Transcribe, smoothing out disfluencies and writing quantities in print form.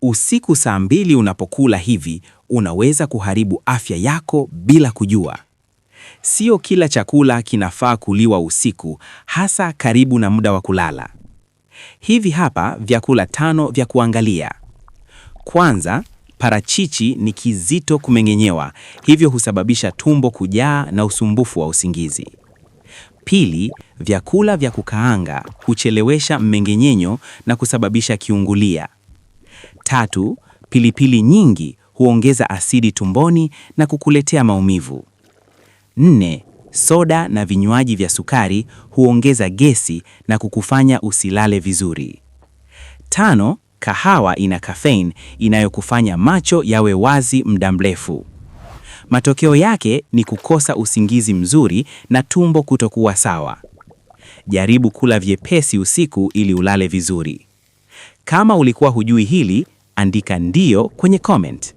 Usiku saa 2 unapokula hivi, unaweza kuharibu afya yako bila kujua. Sio kila chakula kinafaa kuliwa usiku, hasa karibu na muda wa kulala. Hivi hapa vyakula 5 vya kuangalia. Kwanza, parachichi ni kizito kumeng'enyewa, hivyo husababisha tumbo kujaa na usumbufu wa usingizi. Pili, vyakula vya kukaanga huchelewesha mmeng'enyo na kusababisha kiungulia. Tatu, pilipili nyingi huongeza asidi tumboni na kukuletea maumivu. 4, soda na vinywaji vya sukari huongeza gesi na kukufanya usilale vizuri. 5, kahawa ina caffeine inayokufanya macho yawe wazi muda mrefu. Matokeo yake ni kukosa usingizi mzuri na tumbo kutokuwa sawa. Jaribu kula vyepesi usiku ili ulale vizuri. Kama ulikuwa hujui hili, andika ndio kwenye comment.